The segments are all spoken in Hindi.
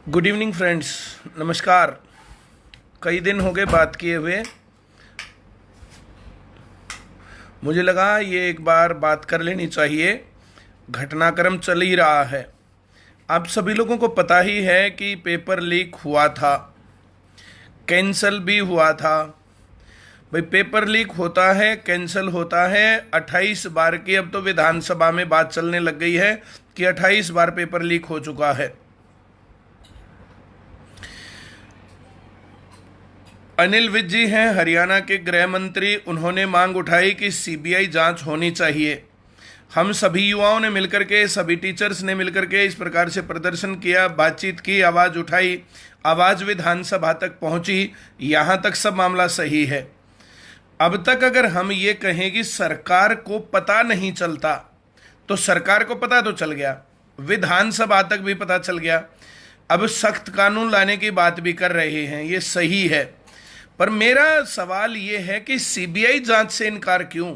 गुड इवनिंग फ्रेंड्स, नमस्कार। कई दिन हो गए बात किए हुए। मुझे लगा ये एक बार बात कर लेनी चाहिए। घटनाक्रम चल ही रहा है। आप सभी लोगों को पता ही है कि पेपर लीक हुआ था, कैंसल भी हुआ था। भाई पेपर लीक होता है, कैंसल होता है। 28 बार की अब तो विधानसभा में बात चलने लग गई है कि 28 बार पेपर लीक हो चुका है। अनिल विज जी हैं हरियाणा के गृह मंत्री। उन्होंने मांग उठाई कि सीबीआई जांच होनी चाहिए। हम सभी युवाओं ने मिलकर के, सभी टीचर्स ने मिलकर के इस प्रकार से प्रदर्शन किया, बातचीत की, आवाज़ उठाई। आवाज़ विधानसभा तक पहुंची। यहाँ तक सब मामला सही है। अब तक अगर हम ये कहें कि सरकार को पता नहीं चलता, तो सरकार को पता तो चल गया, विधानसभा तक भी पता चल गया। अब सख्त कानून लाने की बात भी कर रहे हैं, ये सही है। पर मेरा सवाल ये है कि सीबीआई जांच से इनकार क्यों?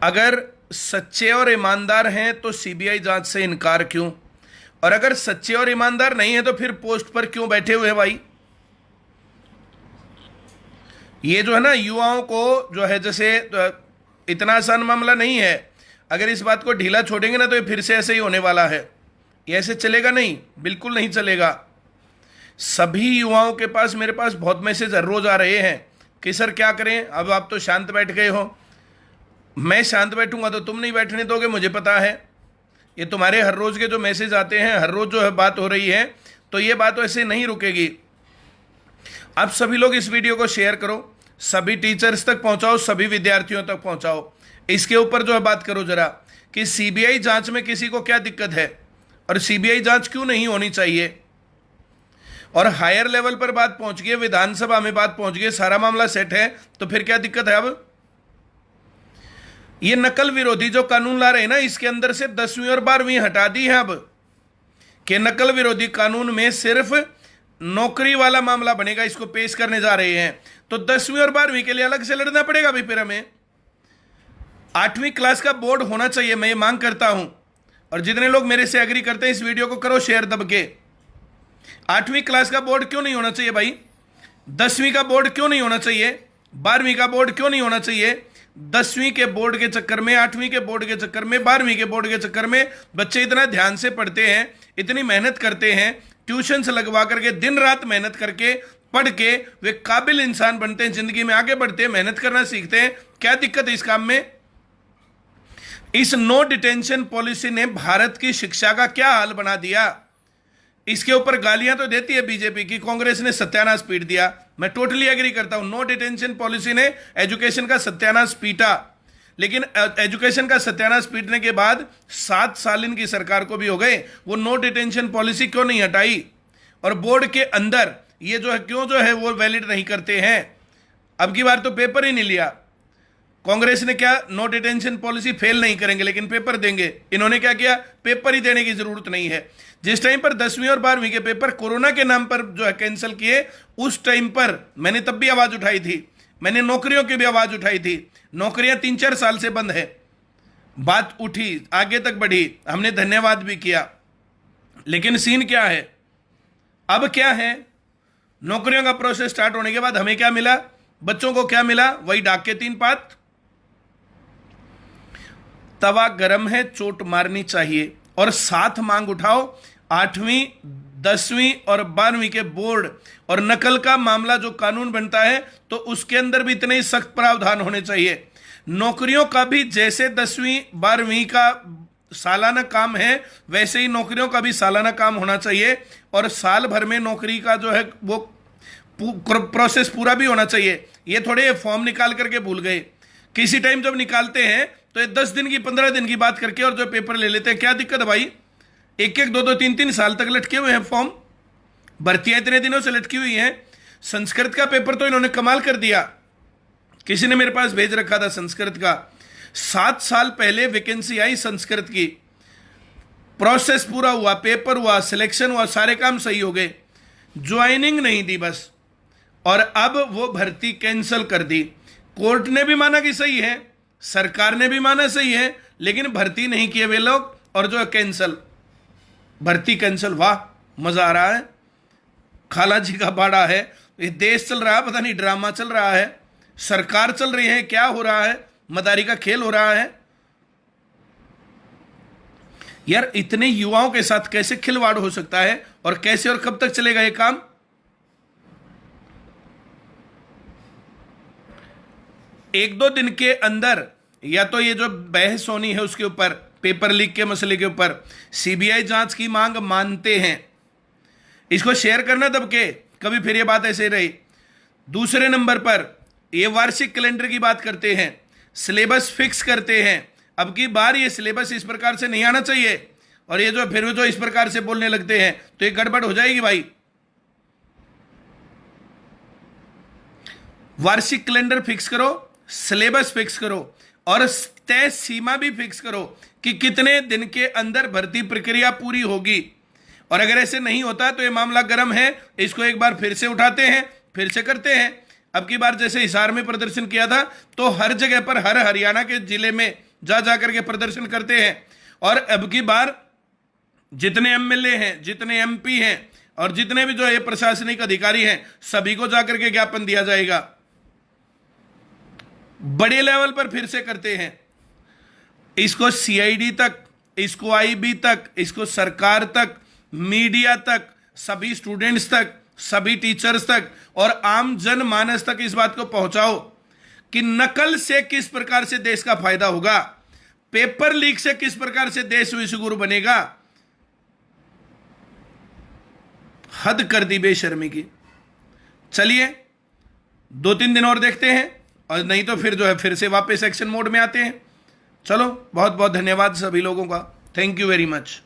अगर सच्चे और ईमानदार हैं तो सीबीआई जांच से इनकार क्यों? और अगर सच्चे और ईमानदार नहीं है तो फिर पोस्ट पर क्यों बैठे हुए हैं भाई? ये जो है ना, युवाओं को जो है, जैसे इतना आसान मामला नहीं है। अगर इस बात को ढीला छोड़ेंगे ना तो ये फिर से ऐसे ही होने वाला है। ये ऐसे चलेगा नहीं, बिल्कुल नहीं चलेगा। सभी युवाओं के पास, मेरे पास बहुत मैसेज हर रोज आ रहे हैं कि सर क्या करें, अब आप तो शांत बैठ गए हो। मैं शांत बैठूंगा तो तुम नहीं बैठने दोगे, मुझे पता है। ये तुम्हारे हर रोज के जो मैसेज आते हैं, हर रोज जो है बात हो रही है, तो ये बात ऐसे नहीं रुकेगी। आप सभी लोग इस वीडियो को शेयर करो, सभी टीचर्स तक पहुंचाओ, सभी विद्यार्थियों तक पहुंचाओ। इसके ऊपर जो है बात करो जरा कि सीबीआई जांच में किसी को क्या दिक्कत है और सीबीआई जांच क्यों नहीं होनी चाहिए। और हायर लेवल पर बात पहुंच गई, विधानसभा में बात पहुंच गई, सारा मामला सेट है, तो फिर क्या दिक्कत है? अब ये नकल विरोधी जो कानून ला रहे हैं ना, इसके अंदर से 10वीं और 12वीं हटा दी है। अब कि नकल विरोधी कानून में सिर्फ नौकरी वाला मामला बनेगा, इसको पेश करने जा रहे हैं। तो 10वीं और 12वीं के लिए अलग से लड़ना पड़ेगा भाई। फिर हमें 8वीं क्लास का बोर्ड होना चाहिए, मैं ये मांग करता हूं। और जितने लोग मेरे से एग्री करते हैं, इस वीडियो को करो शेयर दब के। 8वीं क्लास का बोर्ड क्यों नहीं होना चाहिए भाई? 10वीं का बोर्ड क्यों नहीं होना चाहिए? 12वीं का बोर्ड क्यों नहीं होना चाहिए? 10वीं के बोर्ड के चक्कर में, 8वीं के बोर्ड के चक्कर में, 12वीं के बोर्ड के चक्कर में बच्चे इतना ध्यान से पढ़ते हैं, इतनी मेहनत करते हैं, ट्यूशन्स लगवा करके, दिन रात मेहनत करके पढ़ के वे काबिल इंसान बनते हैं, जिंदगी में आगे बढ़ते हैं, मेहनत करना सीखते हैं। क्या दिक्कत है इस काम में? इस नो डिटेंशन पॉलिसी ने भारत की शिक्षा का क्या हाल बना दिया। इसके ऊपर गालियां तो देती है बीजेपी की, कांग्रेस ने सत्यानाश पीट दिया। मैं टोटली एग्री करता हूं, नो डिटेंशन पॉलिसी ने एजुकेशन का सत्यानाश पीटा। लेकिन एजुकेशन का सत्यानाश पीटने के बाद 7 साल इनकी सरकार को भी हो गए, वो नो डिटेंशन पॉलिसी क्यों नहीं हटाई? और बोर्ड के अंदर ये जो है क्यों जो है वो वैलिड नहीं करते हैं? अब की बार तो पेपर ही नहीं लिया। कांग्रेस ने क्या, नो डिटेंशन पॉलिसी फेल नहीं करेंगे लेकिन पेपर देंगे। इन्होंने क्या किया, पेपर ही देने की जरूरत नहीं है। जिस टाइम पर 10वीं और 12वीं के पेपर कोरोना के नाम पर जो है कैंसिल किए, उस टाइम पर मैंने तब भी आवाज उठाई थी। मैंने नौकरियों की भी आवाज उठाई थी। नौकरियां 3-4 साल से बंद है, बात उठी, आगे तक बढ़ी, हमने धन्यवाद भी किया। लेकिन सीन क्या है, अब क्या है? नौकरियों का प्रोसेस स्टार्ट होने के बाद हमें क्या मिला, बच्चों को क्या मिला? वही डाक के 3 पात। तवा गरम है, चोट मारनी चाहिए। और साथ मांग उठाओ, 8वीं, 10वीं और 12वीं के बोर्ड और नकल का मामला जो कानून बनता है, तो उसके अंदर भी इतने ही सख्त प्रावधान होने चाहिए। नौकरियों का भी जैसे 10वीं 12वीं का सालाना काम है, वैसे ही नौकरियों का भी सालाना काम होना चाहिए। और साल भर में नौकरी का जो है वो प्रोसेस पूरा भी होना चाहिए। ये थोड़े फॉर्म निकाल करके भूल गए, किसी टाइम जब निकालते हैं तो ये 10 दिन की, 15 दिन की बात करके और जो पेपर ले लेते हैं। क्या दिक्कत है भाई? 1-1, 2-2, 3-3 साल तक लटके हुए हैं फॉर्म। भर्तियां इतने दिनों से लटकी हुई हैं। संस्कृत का पेपर तो इन्होंने कमाल कर दिया। किसी ने मेरे पास भेज रखा था संस्कृत का, 7 साल पहले वैकेंसी आई संस्कृत की, प्रोसेस पूरा हुआ, पेपर हुआ, सिलेक्शन हुआ, सारे काम सही हो गए, ज्वाइनिंग नहीं दी बस। और अब वो भर्ती कैंसिल कर दी। कोर्ट ने भी माना कि सही है, सरकार ने भी माना सही है, लेकिन भर्ती नहीं किए वे लोग, और जो कैंसिल। भर्ती कैंसिल, वाह मजा आ रहा है, खाला जी का बाड़ा है, ये देश चल रहा है, पता नहीं ड्रामा चल रहा है, सरकार चल रही है, क्या हो रहा है, मदारी का खेल हो रहा है। यार इतने युवाओं के साथ कैसे खिलवाड़ हो सकता है, और कैसे और कब तक चलेगा ये काम? एक दो दिन के अंदर या तो ये जो बहस होनी है उसके ऊपर, पेपर लीक के मसले के ऊपर, सीबीआई जांच की मांग मानते हैं, इसको शेयर करना तब के कभी फिर ये बात ऐसे रही। दूसरे नंबर पर ये वार्षिक कैलेंडर की बात करते हैं, सिलेबस फिक्स करते हैं, अब की बार ये सिलेबस इस प्रकार से नहीं आना चाहिए, और ये जो फिर जो इस प्रकार से बोलने लगते हैं तो ये गड़बड़ हो जाएगी भाई। वार्षिक कैलेंडर फिक्स करो, सिलेबस फिक्स करो, और तय सीमा भी फिक्स करो कि कितने दिन के अंदर भर्ती प्रक्रिया पूरी होगी। और अगर ऐसे नहीं होता तो ये मामला गर्म है, इसको एक बार फिर से उठाते हैं, फिर से करते हैं। अब की बार जैसे हिसार में प्रदर्शन किया था, तो हर जगह पर, हर हरियाणा के जिले में जा जाकर के प्रदर्शन करते हैं। और अब की बार जितने एमएलए हैं, जितने एमपी हैं, और जितने भी जो ये प्रशासनिक अधिकारी हैं, सभी को जाकर के ज्ञापन दिया जाएगा। बड़े लेवल पर फिर से करते हैं, इसको सीआईडी तक, इसको आईबी तक, इसको सरकार तक, मीडिया तक, सभी स्टूडेंट्स तक, सभी टीचर्स तक और आम जनमानस तक इस बात को पहुंचाओ कि नकल से किस प्रकार से देश का फायदा होगा, पेपर लीक से किस प्रकार से देश विश्वगुरु बनेगा। हद कर दी बेशर्मी की। चलिए 2-3 दिन और देखते हैं, और नहीं तो फिर जो है फिर से वापस एक्शन मोड में आते हैं। चलो, बहुत बहुत धन्यवाद सभी लोगों का, थैंक यू वेरी मच।